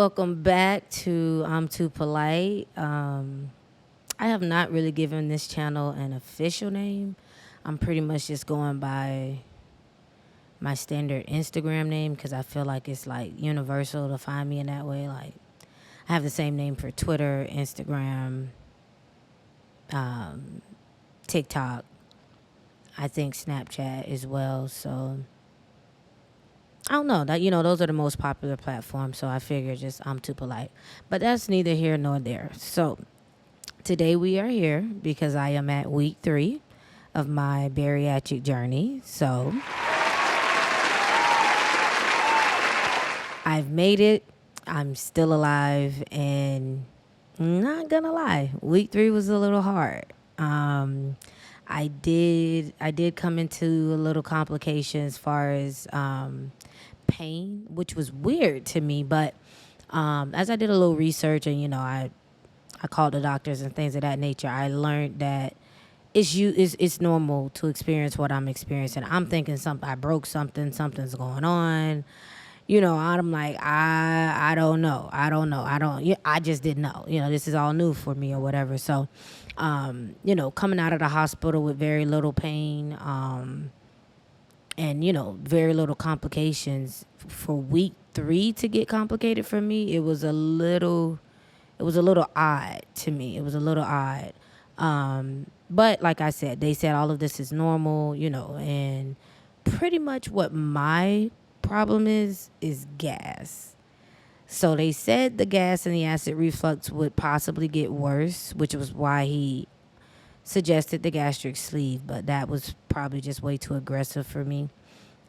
welcome back to I'm Too Polite. I have not really given this channel an official name. I'm pretty much just going by my standard Instagram name because I feel like it's like universal to find me in that way. Like I have the same name for Twitter, Instagram, TikTok. I think Snapchat as well. So I don't know that those are the most popular platforms. So I figure just I'm Too Polite, but that's neither here nor there. So today we are here because I am at week 3 of my bariatric journey. So I've made it. I'm still alive, and not gonna lie, week 3 was a little hard. I did come into a little complication as far as pain, which was weird to me. But as I did a little research and I called the doctors and things of that nature, I learned that it's normal to experience what I'm experiencing. I'm thinking I broke something's going on. I'm like, I don't know. I just didn't know. This is all new for me or whatever. So, coming out of the hospital with very little pain, and very little complications for week 3 to get complicated for me, it was a little odd to me. It was a little odd. But like I said, they said all of this is normal, and pretty much what my problem is gas. So they said the gas and the acid reflux would possibly get worse, which was why he suggested the gastric sleeve, but that was probably just way too aggressive for me.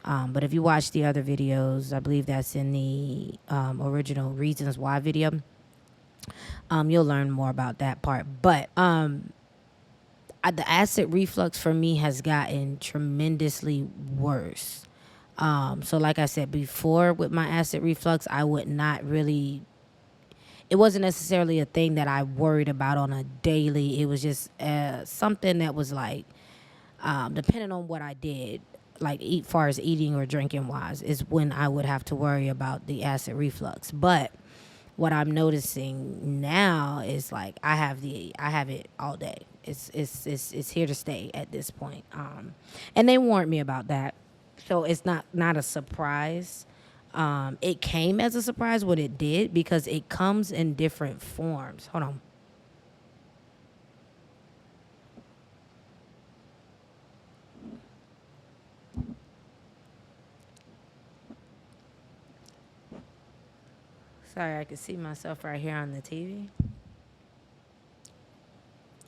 But if you watch the other videos, I believe that's in the original Reasons Why video, you'll learn more about that part. But the acid reflux for me has gotten tremendously worse. So like I said before, with my acid reflux, I would not really, it wasn't necessarily a thing that I worried about on a daily. It was just something that was like, depending on what I did, like far as eating or drinking wise, is when I would have to worry about the acid reflux. But what I'm noticing now is like I have it all day. It's here to stay at this point. And they warned me about that. So it's not a surprise. It came as a surprise when it did because it comes in different forms. Hold on. Sorry, I could see myself right here on the TV.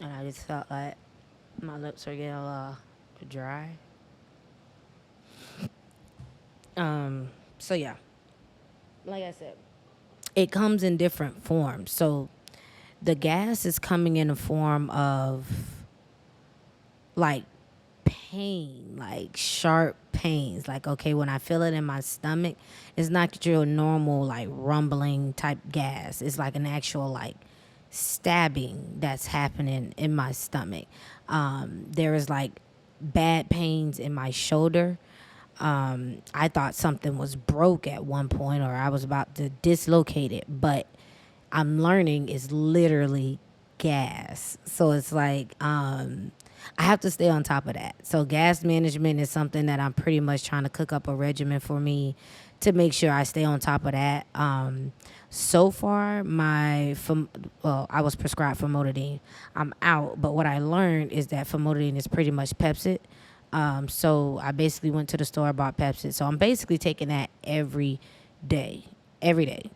And I just felt like my lips were getting a little dry. So yeah, like I said, it comes in different forms. So the gas is coming in a form of like pain, like sharp pains. Like, okay, when I feel it in my stomach, it's not your normal like rumbling type gas. It's like an actual like stabbing that's happening in my stomach. There is like bad pains in my shoulder. I thought something was broke at one point or I was about to dislocate it, but I'm learning it's literally gas. So it's like, I have to stay on top of that. So gas management is something that I'm pretty much trying to cook up a regimen for me to make sure I stay on top of that. So far, I was prescribed famotidine. I'm out, but what I learned is that famotidine is pretty much Pepcid. So I basically went to the store, bought Pepcid. So I'm basically taking that every day.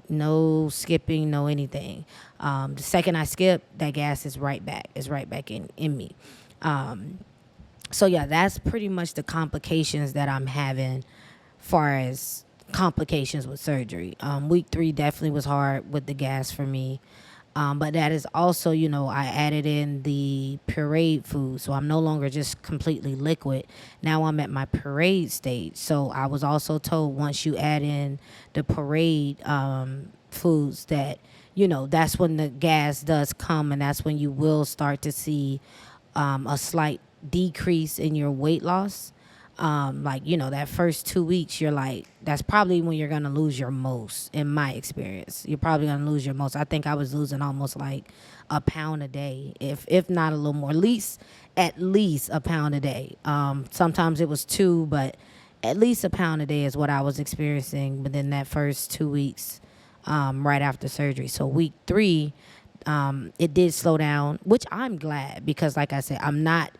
No skipping, no anything. The second I skip, that gas is right back. It's right back in me. So yeah, that's pretty much the complications that I'm having far as complications with surgery. Week 3 definitely was hard with the gas for me. But that is also, I added in the pureed food. So I'm no longer just completely liquid. Now I'm at my pureed stage. So I was also told once you add in the pureed foods that, that's when the gas does come. And that's when you will start to see a slight decrease in your weight loss. Like, that first 2 weeks, you're like, that's probably when you're going to lose your most, in my experience. You're probably going to lose your most. I think I was losing almost like a pound a day, if not a little more, at least a pound a day. Sometimes it was two, but at least a pound a day is what I was experiencing within that first 2 weeks, right after surgery. So week 3, it did slow down, which I'm glad, because like I said, I'm not,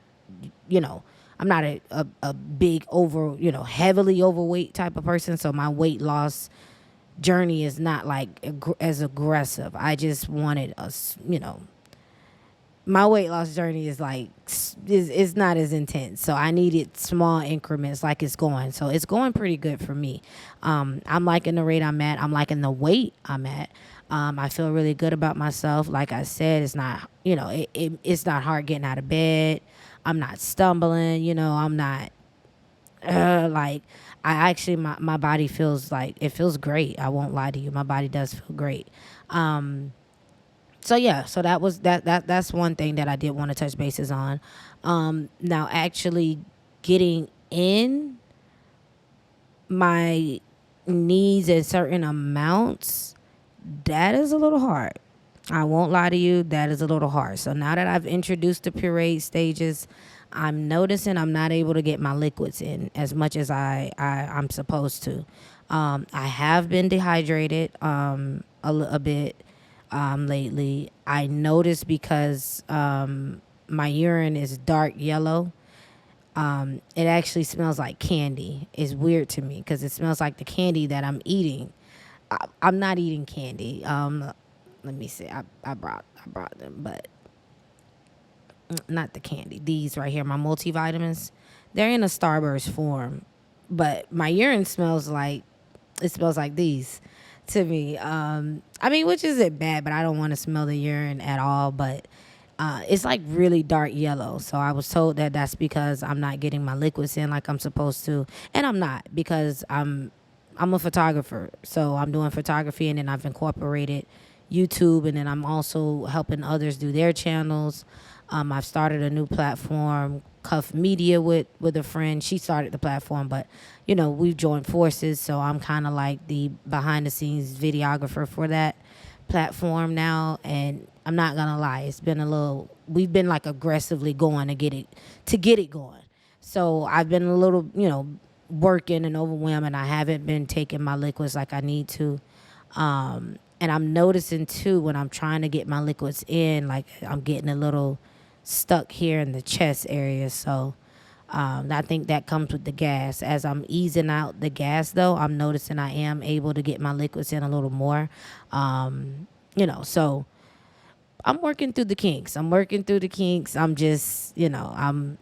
you know, I'm not a big heavily overweight type of person. So my weight loss journey is not like as aggressive. I just wanted my weight loss journey is like is not as intense. So I needed small increments, like it's going. So it's going pretty good for me. I'm liking the rate I'm at. I'm liking the weight I'm at. I feel really good about myself. Like I said, it's not, it's not hard getting out of bed. I'm not stumbling, I'm not like, I actually, my body feels like, it feels great. I won't lie to you. My body does feel great. So yeah, so that's one thing that I did want to touch bases on. Now actually getting in my needs in certain amounts, that is a little hard. I won't lie to you, that is a little hard. So now that I've introduced the pureed stages, I'm noticing I'm not able to get my liquids in as much as I'm supposed to. I have been dehydrated a bit lately. I noticed because my urine is dark yellow. It actually smells like candy. It's weird to me because it smells like the candy that I'm eating. I'm not eating candy. Let me see. I brought them, but not the candy. These right here, my multivitamins. They're in a Starburst form, but my urine smells like these to me. I mean, which isn't bad, but I don't want to smell the urine at all. But it's like really dark yellow. So I was told that that's because I'm not getting my liquids in like I'm supposed to, and I'm not, because I'm a photographer. So I'm doing photography, and then I've incorporated YouTube, and then I'm also helping others do their channels. I've started a new platform, Cuff Media, with a friend. She started the platform, but we've joined forces. So I'm kind of like the behind the scenes videographer for that platform now. And I'm not gonna lie, we've been like aggressively going to get it going. So I've been a little, working and overwhelmed, and I haven't been taking my liquids like I need to. And I'm noticing too, when I'm trying to get my liquids in, like I'm getting a little stuck here in the chest area. So I think that comes with the gas. As I'm easing out the gas, though, I'm noticing I am able to get my liquids in a little more. So I'm working through the kinks. I'm just, I'm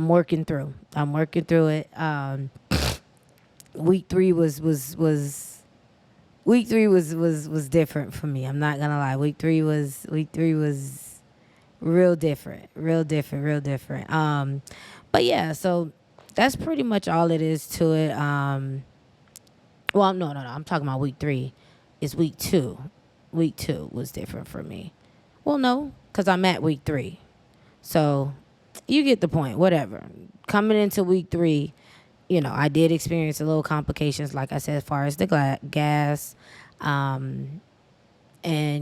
working through. It. Week 3 was different for me. I'm not gonna lie. Week three was real different. But yeah, so that's pretty much all it is to it. Well, no. I'm talking about week 3. It's week 2. Week 2 was different for me. Well, no, because I'm at week 3. So you get the point. Whatever. Coming into week 3, I did experience a little complications, like I said, as far as the gas, and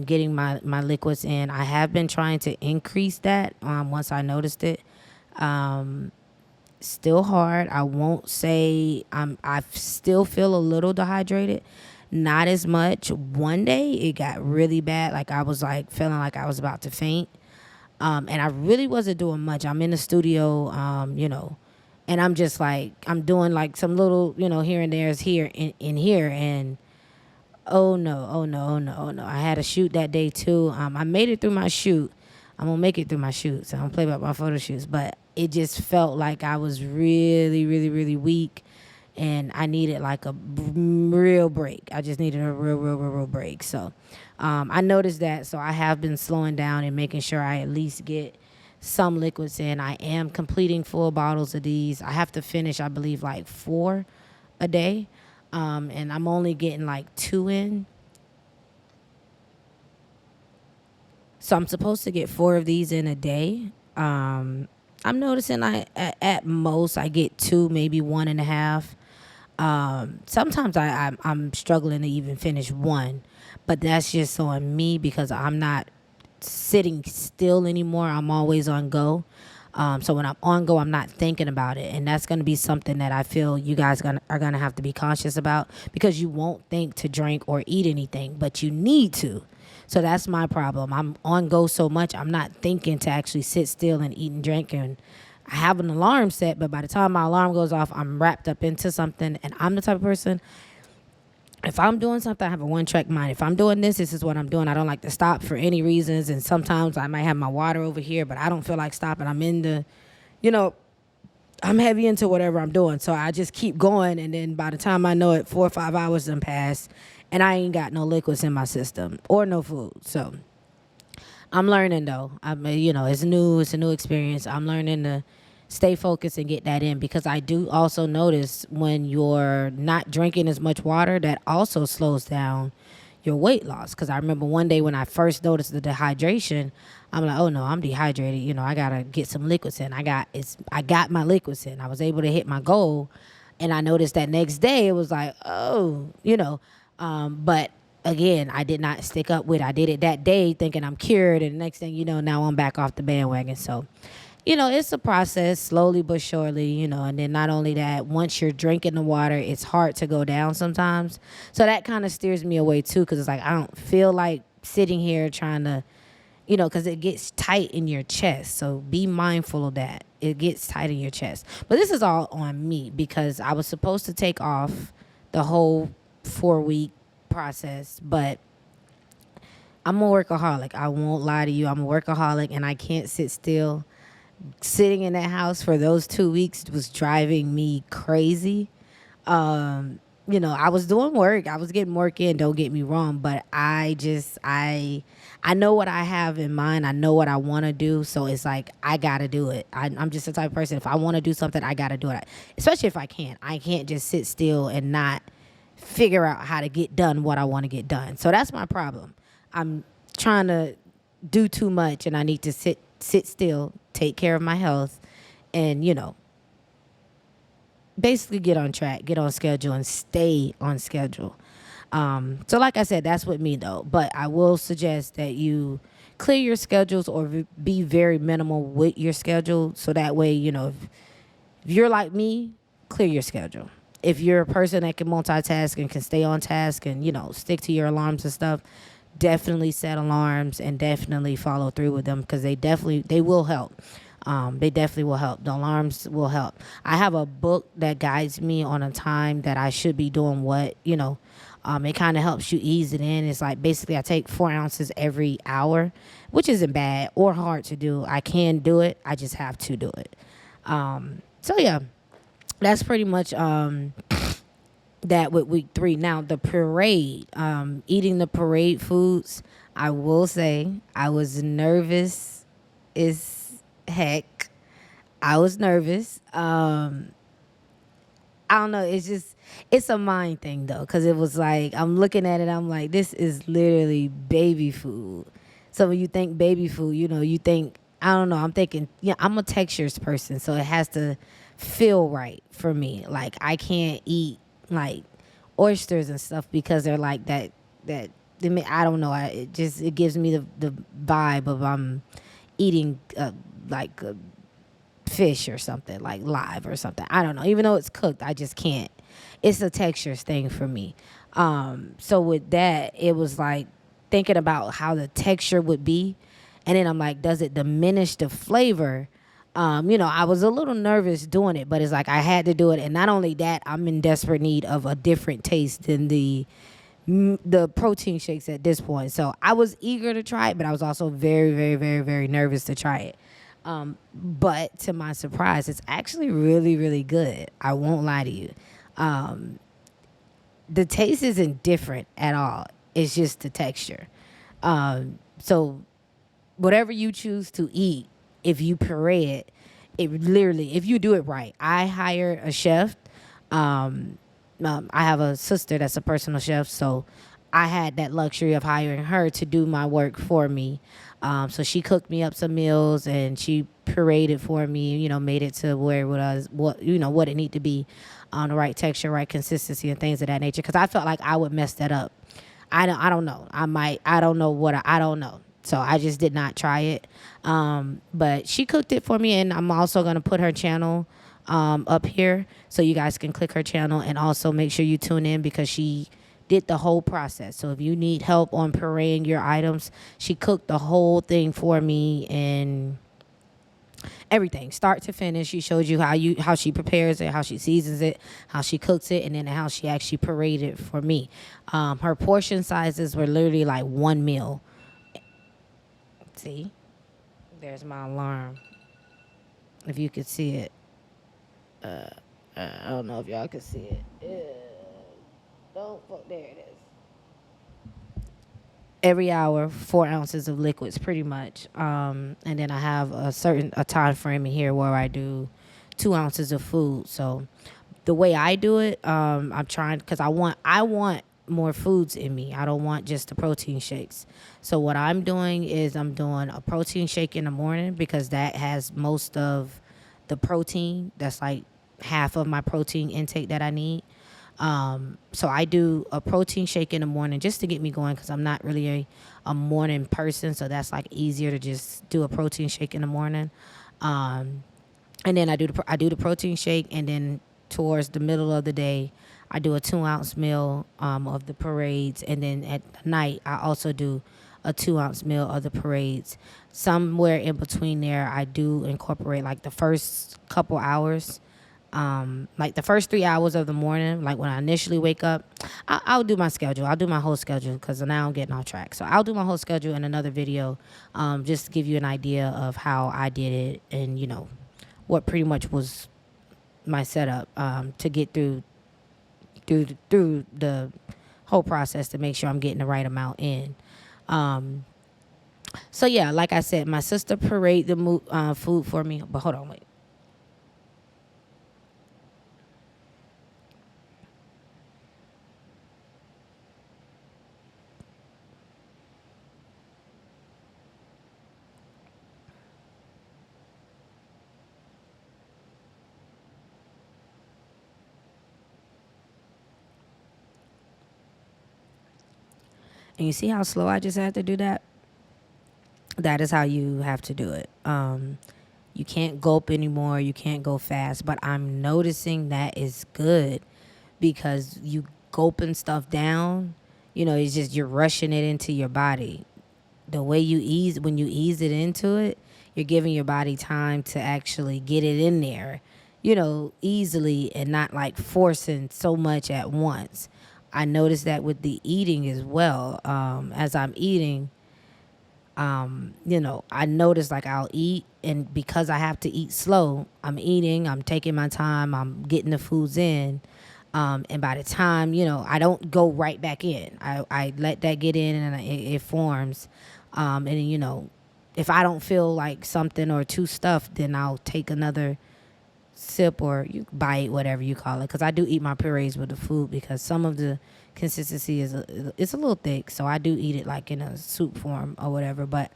getting my liquids in. I have been trying to increase that once I noticed it. Still hard. I won't say I still feel a little dehydrated. Not as much. One day it got really bad. Like I was like feeling like I was about to faint. And I really wasn't doing much. I'm in the studio, and I'm just like, I'm doing like some little, here and there's here in here. And oh no. I had a shoot that day too. I made it through my shoot. I'm going to make it through my shoot. So I don't play about my photo shoots. But it just felt like I was really, really, really weak. And I needed like a real break. I just needed a real break. So I noticed that. So I have been slowing down and making sure I at least get some liquids in. I am completing full bottles of these. I have to finish, I believe, like 4 a day. And I'm only getting like 2 in. So I'm supposed to get 4 of these in a day. I'm noticing at most I get two, maybe one and a half. Sometimes I'm struggling to even finish one, but that's just on me because I'm not sitting still anymore. I'm always on go. So when I'm on go, I'm not thinking about it, and that's going to be something that I feel you guys are gonna have to be conscious about, because you won't think to drink or eat anything, but you need to. So that's my problem. I'm on go so much, I'm not thinking to actually sit still and eat and drink. And I have an alarm set, but by the time my alarm goes off, I'm wrapped up into something. And I'm the type of person, if I'm doing something, I have a one-track mind. If I'm doing this, this is what I'm doing. I don't like to stop for any reasons. And sometimes I might have my water over here, but I don't feel like stopping. I'm in the, you know, I'm heavy into whatever I'm doing. So I just keep going. And then by the time I know it, 4 or 5 hours done passed, and I ain't got no liquids in my system or no food. So I'm learning, though. I mean, it's new. It's a new experience. I'm learning to stay focused and get that in, because I do also notice when you're not drinking as much water, that also slows down your weight loss. Because I remember one day when I first noticed the dehydration, I'm like, oh no, I'm dehydrated. I gotta get some liquids in. I got my liquids in. I was able to hit my goal, and I noticed that next day it was like, but again, I did not stick up with it. I did it that day thinking I'm cured, and the next thing you know, now I'm back off the bandwagon. So it's a process, slowly but surely, and then not only that, once you're drinking the water, it's hard to go down sometimes. So that kind of steers me away too, because it's like I don't feel like sitting here trying to, because it gets tight in your chest. So be mindful of that. It gets tight in your chest. But this is all on me, because I was supposed to take off the whole 4-week process, but I'm a workaholic. I won't lie to you. I'm a workaholic, and I can't sit still. Sitting in that house for those 2 weeks was driving me crazy. I was doing work. I was getting work in, don't get me wrong, but I know what I have in mind. I know what I want to do. So it's like, I got to do it. I'm just the type of person, if I want to do something, I got to do it. Especially if I can't. I can't just sit still and not figure out how to get done what I want to get done. So that's my problem. I'm trying to do too much, and I need to sit still, take care of my health, and, basically get on track, get on schedule, and stay on schedule. So like I said, that's with me though. But I will suggest that you clear your schedules, or be very minimal with your schedule. So that way, if you're like me, clear your schedule. If you're a person that can multitask and can stay on task and, stick to your alarms and stuff, definitely set alarms and definitely follow through with them, because they will help. They definitely will help. The alarms will help. I have a book that guides me on a time that I should be doing what. It kind of helps you ease it in. It's like, basically I take 4 ounces every hour, which isn't bad or hard to do. I can do it. I just have to do it. So yeah, that's pretty much that with week 3. Now the parade, eating the parade foods, I will say I was nervous as heck. I was nervous. I don't know. It's a mind thing though, because it was like, I'm looking at it, I'm like, this is literally baby food. So when you think baby food, you think, I don't know, I'm thinking, I'm a textures person, so it has to feel right for me. Like, I can't eat like oysters and stuff, because they're like that I don't know, it gives me the vibe of I'm eating like a fish or something, like live or something. I don't know, even though it's cooked, I just can't. It's a textures thing for me. So with that, it was like thinking about how the texture would be, and then I'm like, does it diminish the flavor? I was a little nervous doing it, but it's like I had to do it. And not only that, I'm in desperate need of a different taste than the protein shakes at this point. So I was eager to try it, but I was also very, very, very, very nervous to try it. But to my surprise, it's actually really, really good. I won't lie to you. The taste isn't different at all. It's just the texture. So whatever you choose to eat, if you puree it literally, if you do it right. I hire a chef. I have a sister that's a personal chef, so I had that luxury of hiring her to do my work for me. So she cooked me up some meals and she pureed for me, made it to where it was, what it needed to be, on the right texture, right consistency, and things of that nature. Because I felt like I would mess that up. I don't know. I don't know I don't know. So I just did not try it. But she cooked it for me, and I'm also going to put her channel up here so you guys can click her channel, and also make sure you tune in because she did the whole process. So if you need help on pureeing your items, she cooked the whole thing for me and everything, start to finish. She showed you how she prepares it, how she seasons it, how she cooks it, and then how she actually pureed it for me. Her portion sizes were literally like one meal. See, there's my alarm. If you could see it, I don't know if y'all can see it. Don't fuck. There it is. Every hour, 4 ounces of liquids, pretty much. And then I have a time frame in here where I do 2 ounces of food. So the way I do it, I'm trying, because I want more foods in me. I don't want just the protein shakes. So what I'm doing is I'm doing a protein shake in the morning because that has most of the protein. That's like half of my protein intake that I need. So I do a protein shake in the morning just to get me going because I'm not really a morning person. So that's like easier to just do a protein shake in the morning. And then I do the protein shake, and then towards the middle of the day, I do a 2-ounce meal of the parades, and then at night I also do a 2-ounce meal of the parades. Somewhere in between there, I do incorporate like the first couple hours. Like the first 3 hours of the morning, like when I initially wake up, I'll do my schedule. I'll do my whole schedule because now I'm getting off track. So I'll do my whole schedule in another video, just to give you an idea of how I did it and, what pretty much was my setup to get through the whole process to make sure I'm getting the right amount in. So yeah, like I said, my sister pureed the food for me. But hold on, wait. And you see how slow I just had to do that? That is how you have to do it. You can't gulp anymore. You can't go fast. But I'm noticing that is good because you gulping stuff down, it's just you're rushing it into your body. The way when you ease it into it, you're giving your body time to actually get it in there, easily, and not like forcing so much at once. I noticed that with the eating as well. As I'm eating, I notice like I'll eat, and because I have to eat slow, I'm eating, I'm taking my time, I'm getting the foods in. And by the time, I don't go right back in. I let that get in, and it forms. And then, if I don't feel like something or too stuffed, then I'll take another sip or you bite, whatever you call it. Because I do eat my purees with the food because some of the consistency it's a little thick. So I do eat it like in a soup form or whatever. But,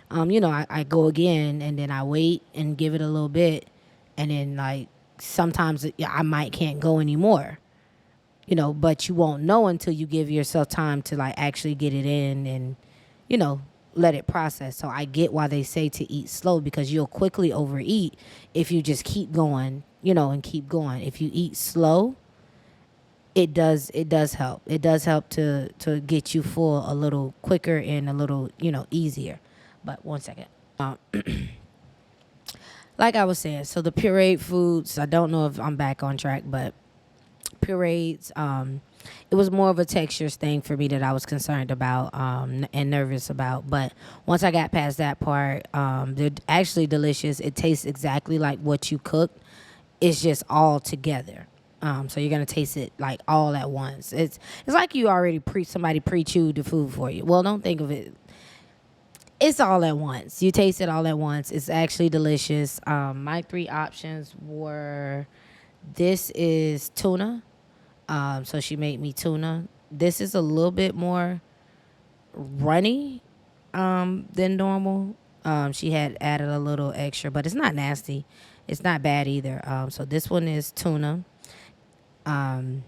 I go again, and then I wait and give it a little bit. And then like sometimes I can't go anymore. But you won't know until you give yourself time to like actually get it in and, let it process. So I get why they say to eat slow, because you'll quickly overeat if you just keep going, and keep going. If you eat slow, it does help. It does help to get you full a little quicker and a little, easier. But one second. Like I was saying, so the pureed foods, I don't know if I'm back on track, but purees, it was more of a textures thing for me that I was concerned about and nervous about. But once I got past that part, they're actually delicious. It tastes exactly like what you cooked. It's just all together. So you're gonna taste it like all at once. It's like you already somebody pre-chewed the food for you. Well, don't think of it. It's all at once. You taste it all at once. It's actually delicious. My 3 options were, this is tuna. So she made me tuna. This is a little bit more runny than normal. She had added a little extra, but it's not nasty. It's not bad either. So this one is tuna. Um,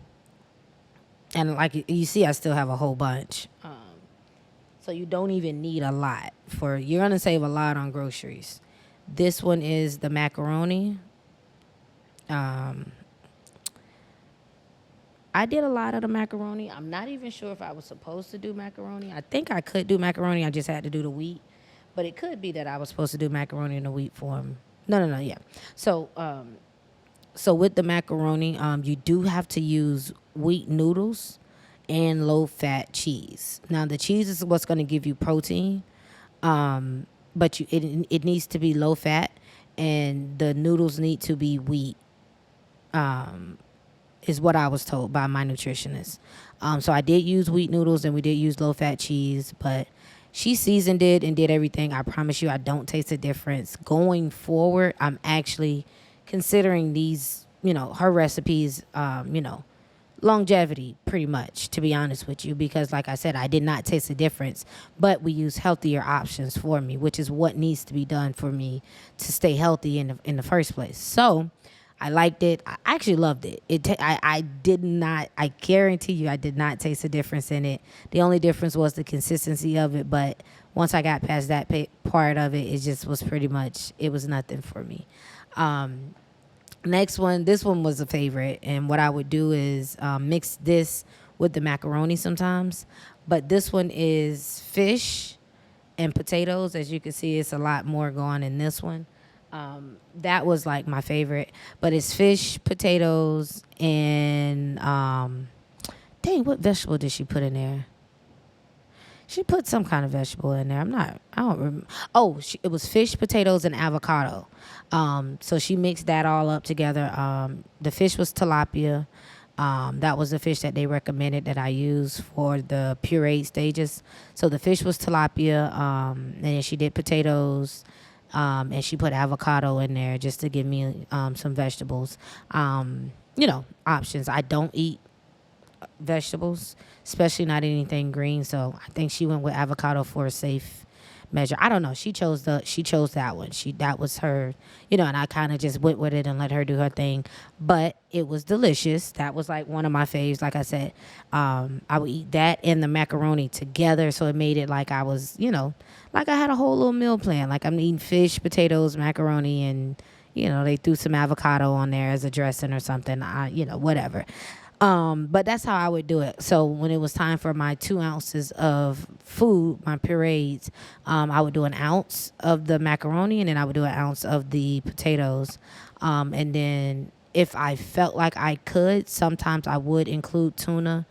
and like you see, I still have a whole bunch. So you don't even need a lot for. You're gonna save a lot on groceries. This one is the macaroni. Um, I did a lot of the macaroni. I'm not even sure if I was supposed to do macaroni. I think I could do macaroni. I just had to do the wheat. But it could be that I was supposed to do macaroni in the wheat form. No, yeah. So, so with the macaroni, you do have to use wheat noodles and low-fat cheese. Now, the cheese is what's going to give you protein, but it needs to be low-fat, and the noodles need to be wheat. Is what I was told by my nutritionist. So I did use wheat noodles and we did use low-fat cheese, but she seasoned it and did everything. I promise you, I don't taste a difference. Going forward, I'm actually considering these, her recipes, longevity pretty much, to be honest with you, because like I said, I did not taste a difference, but we use healthier options for me, which is what needs to be done for me to stay healthy in the first place. So I liked it. I actually loved it. I did not, I guarantee you, I did not taste a difference in it. The only difference was the consistency of it. But once I got past that part of it, it just was pretty much, it was nothing for me. Next one, this one was a favorite. And what I would do is mix this with the macaroni sometimes. But this one is fish and potatoes. As you can see, it's a lot more going in this one. That was like my favorite, but it's fish, potatoes, and dang, what vegetable did she put in there? She put some kind of vegetable in there. I don't remember. Oh, it was fish, potatoes, and avocado. So she mixed that all up together. The fish was tilapia. That was the fish that they recommended that I use for the pureed stages. So the fish was tilapia, and then she did potatoes. And she put avocado in there just to give me some vegetables. Options. I don't eat vegetables, especially not anything green. So I think she went with avocado for a safe measure. I don't know. She chose that one. That was her, and I kind of just went with it and let her do her thing. But it was delicious. That was like one of my faves. Like I said, I would eat that and the macaroni together. So it made it like I was, like I had a whole little meal plan. Like I'm eating fish, potatoes, macaroni, and they threw some avocado on there as a dressing or something. Whatever. But that's how I would do it. So when it was time for my 2 ounces of food, my purees, I would do an ounce of the macaroni and then I would do an ounce of the potatoes. And then if I felt like I could, sometimes I would include tuna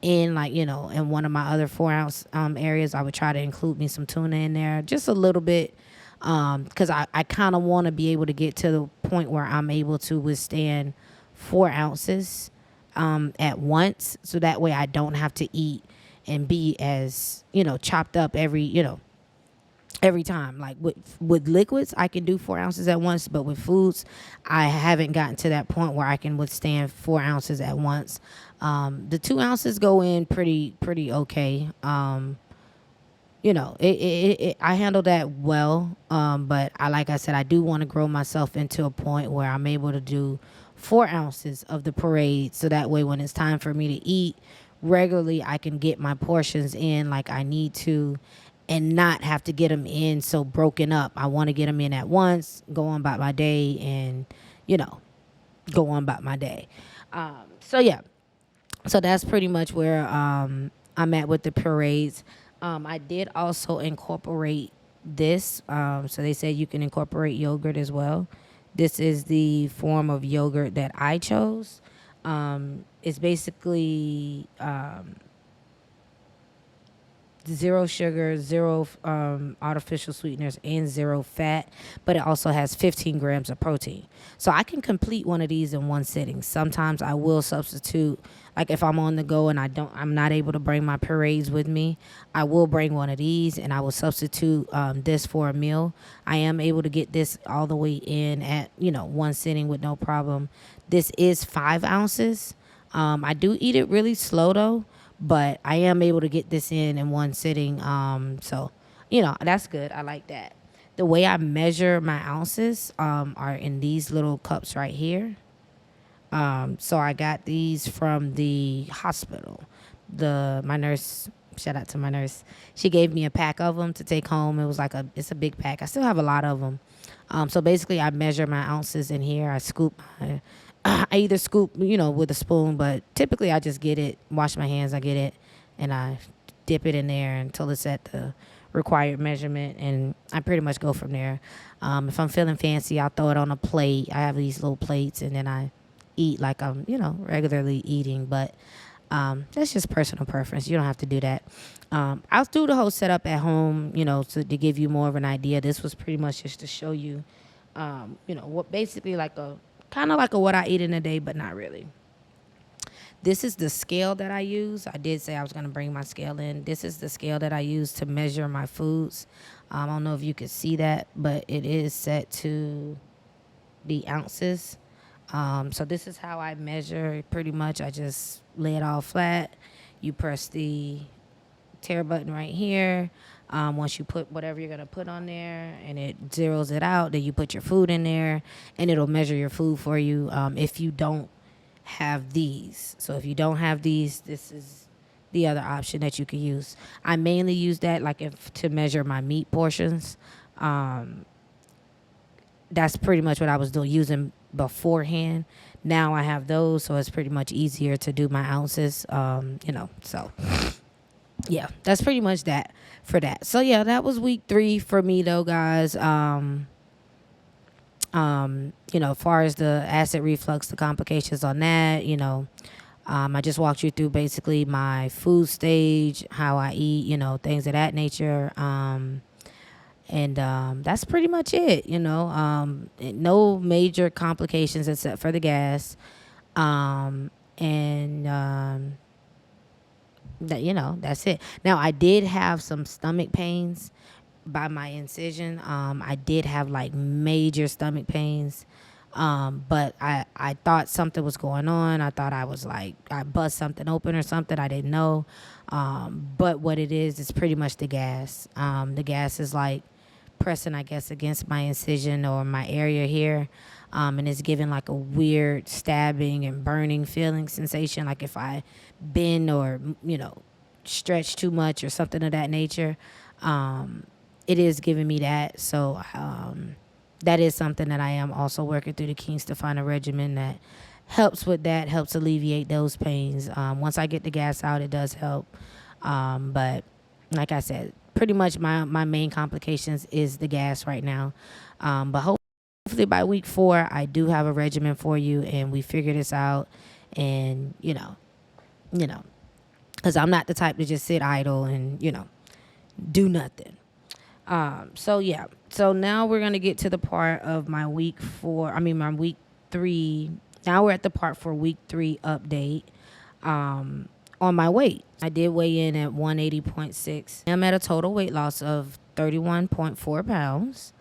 in in one of my other 4-ounce areas. I would try to include me some tuna in there, just a little bit. Because I kind of want to be able to get to the point where I'm able to withstand 4 ounces at once, so that way I don't have to eat and be as chopped up every time. Like with liquids, I can do 4 ounces at once, but with foods, I haven't gotten to that point where I can withstand 4 ounces at once. The 2 ounces go in pretty okay. I handle that well. But like I said, I do want to grow myself into a point where I'm able to do 4 ounces of the parade, so that way when it's time for me to eat regularly, I can get my portions in like I need to and not have to get them in so broken up. I want to get them in at once, go on about my day, and go on about my day. So yeah, so that's pretty much where I'm at with the purees. I did also incorporate this. So they said you can incorporate yogurt as well. This is the form of yogurt that I chose. It's basically zero sugar, zero artificial sweeteners, and zero fat, but it also has 15 grams of protein. So I can complete one of these in one sitting. Sometimes I will substitute, like if I'm on the go and I'm not able to bring my purees with me, I will bring one of these and I will substitute this for a meal. I am able to get this all the way in at one sitting with no problem. This is 5 ounces. I do eat it really slow though, but I am able to get this in one sitting. So, that's good. I like that. The way I measure my ounces are in these little cups right here. So I got these from the hospital. My nurse, shout out to my nurse. She gave me a pack of them to take home. It was it's a big pack. I still have a lot of them. So basically, I measure my ounces in here. I scoop. I either scoop, with a spoon, but typically I just get it, wash my hands, I get it, and I dip it in there until it's at the required measurement, and I pretty much go from there. If I'm feeling fancy, I'll throw it on a plate. I have these little plates, and then I eat like I'm, regularly eating, but that's just personal preference. You don't have to do that. I'll do the whole setup at home, to give you more of an idea. This was pretty much just to show you, what basically kind of like a what I eat in a day, but not really. This is the scale that I use. I did say I was going to bring my scale in. This is the scale that I use to measure my foods. I don't know if you could see that, but it is set to the ounces. So this is how I measure pretty much. I just lay it all flat. You press the tear button right here. Once you put whatever you're going to put on there and it zeroes it out, then you put your food in there and it'll measure your food for you if you don't have these. So if you don't have these, this is the other option that you can use. I mainly use that to measure my meat portions. That's pretty much what I was using beforehand. Now I have those, so it's pretty much easier to do my ounces, so yeah, that's pretty much that for that. So yeah, that was week 3 for me though, guys. As far as the acid reflux, the complications on that, I just walked you through basically my food stage, how I eat, things of that nature. And that's pretty much it, no major complications except for the gas. That's it. Now, I did have some stomach pains by my incision. I did have major stomach pains. But I thought something was going on. I thought I was I bust something open or something. I didn't know. But what it is pretty much the gas. The gas is pressing, I guess, against my incision or my area here. And it's giving a weird stabbing and burning feeling sensation. Like if I bend or, stretch too much or something of that nature. It is giving me that. So, that is something that I am also working through the kinks to find a regimen that helps with that, helps alleviate those pains. Once I get the gas out, it does help. But like I said, pretty much my main complications is the gas right now. But hopefully by week 4, I do have a regimen for you and we figure this out. And, because I'm not the type to just sit idle and, do nothing. So yeah. So now we're going to get to the part of my week 3. Now we're at the part for week 3 update. On my weight, I did weigh in at 180.6. I'm at a total weight loss of 31.4 pounds.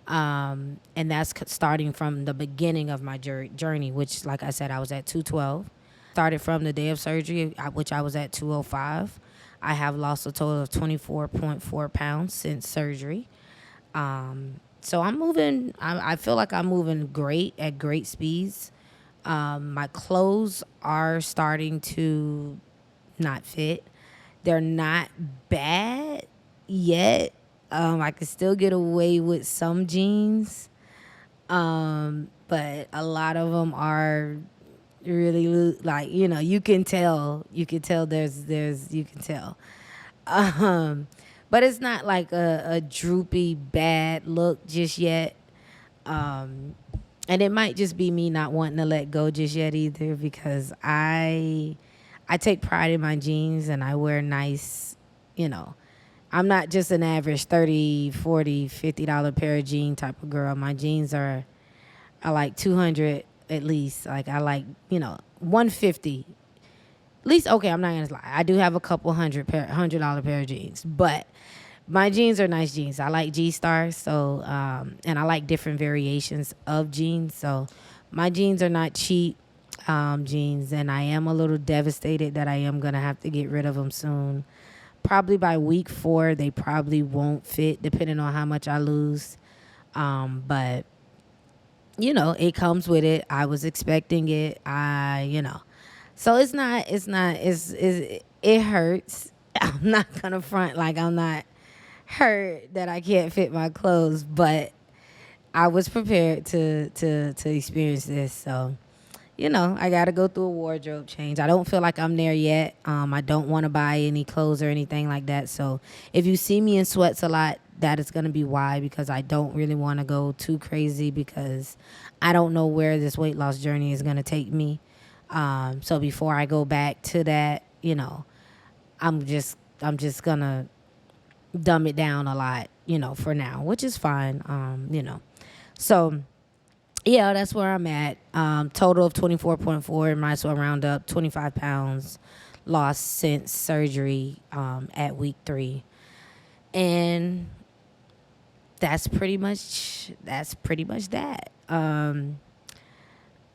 And that's starting from the beginning of my journey, which, like I said, I was at 212. Started from the day of surgery, which I was at 205. I have lost a total of 24.4 pounds since surgery. So I'm moving. I feel like I'm moving at great speeds. My clothes are starting to not fit. They're not bad yet. I can still get away with some jeans. But a lot of them are really you can tell you can tell. But it's not like a droopy bad look just yet. And it might just be me not wanting to let go just yet either, because I take pride in my jeans and I wear nice, I'm not just an average $30, $40, $50 pair of jean type of girl. My jeans are like $200 at least. Like I like, $150. At least, okay, I'm not going to lie. I do have a couple $100 pair of jeans, but my jeans are nice jeans. I like G-Stars, so, and I like different variations of jeans. So my jeans are not cheap. jeans, and I am a little devastated that I am gonna have to get rid of them soon. Probably by week 4, they probably won't fit, depending on how much I lose. But it comes with it. I was expecting it. So it hurts. I'm not gonna front like I'm not hurt that I can't fit my clothes, but I was prepared to experience this. So, I got to go through a wardrobe change. I don't feel like I'm there yet. I don't want to buy any clothes or anything like that. So if you see me in sweats a lot, that is going to be why, because I don't really want to go too crazy, because I don't know where this weight loss journey is going to take me. So before I go back to that, I'm just going to dumb it down a lot, for now, which is fine. So yeah, that's where I'm at. Total of 24.4. Might as well round up 25 pounds lost since surgery at week 3. And that's pretty much that.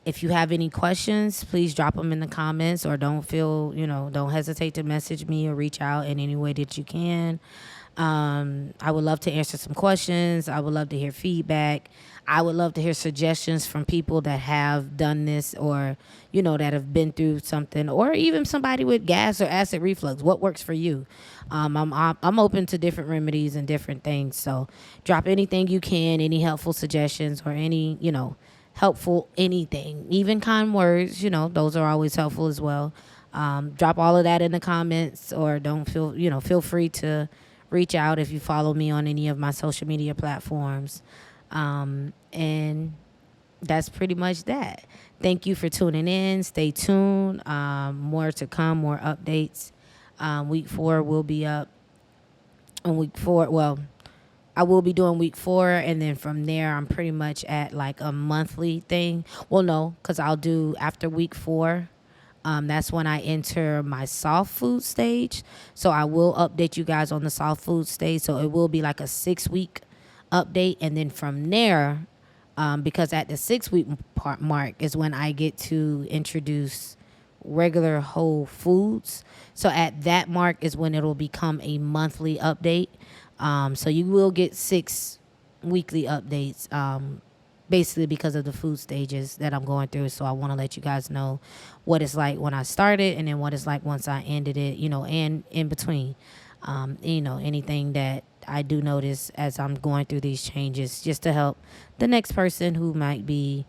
If you have any questions, please drop them in the comments, or don't hesitate to message me or reach out in any way that you can. I would love to answer some questions. I would love to hear feedback. I would love to hear suggestions from people that have done this, or, that have been through something, or even somebody with gas or acid reflux. What works for you? I'm open to different remedies and different things. So drop anything you can, any helpful suggestions, or any, helpful anything, even kind words, those are always helpful as well. Drop all of that in the comments, or feel free to reach out if you follow me on any of my social media platforms. And that's pretty much that. Thank you for tuning in. Stay tuned. More to come, more updates. Week 4 will be up on week 4. Well, I will be doing week 4, and then from there, I'm pretty much at like a monthly thing. Well, no, because I'll do after week 4. That's when I enter my soft food stage. So I will update you guys on the soft food stage. So it will be like a 6-week update. And then from there, because at the 6-week mark is when I get to introduce regular whole foods. So at that mark is when it'll become a monthly update. So you will get 6 weekly updates, basically because of the food stages that I'm going through. So I want to let you guys know what it's like when I started, and then what it's like once I ended it, and in between, anything that I do notice as I'm going through these changes, just to help the next person who might be,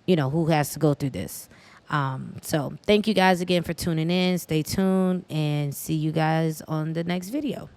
who has to go through this. So thank you guys again for tuning in. Stay tuned, and see you guys on the next video.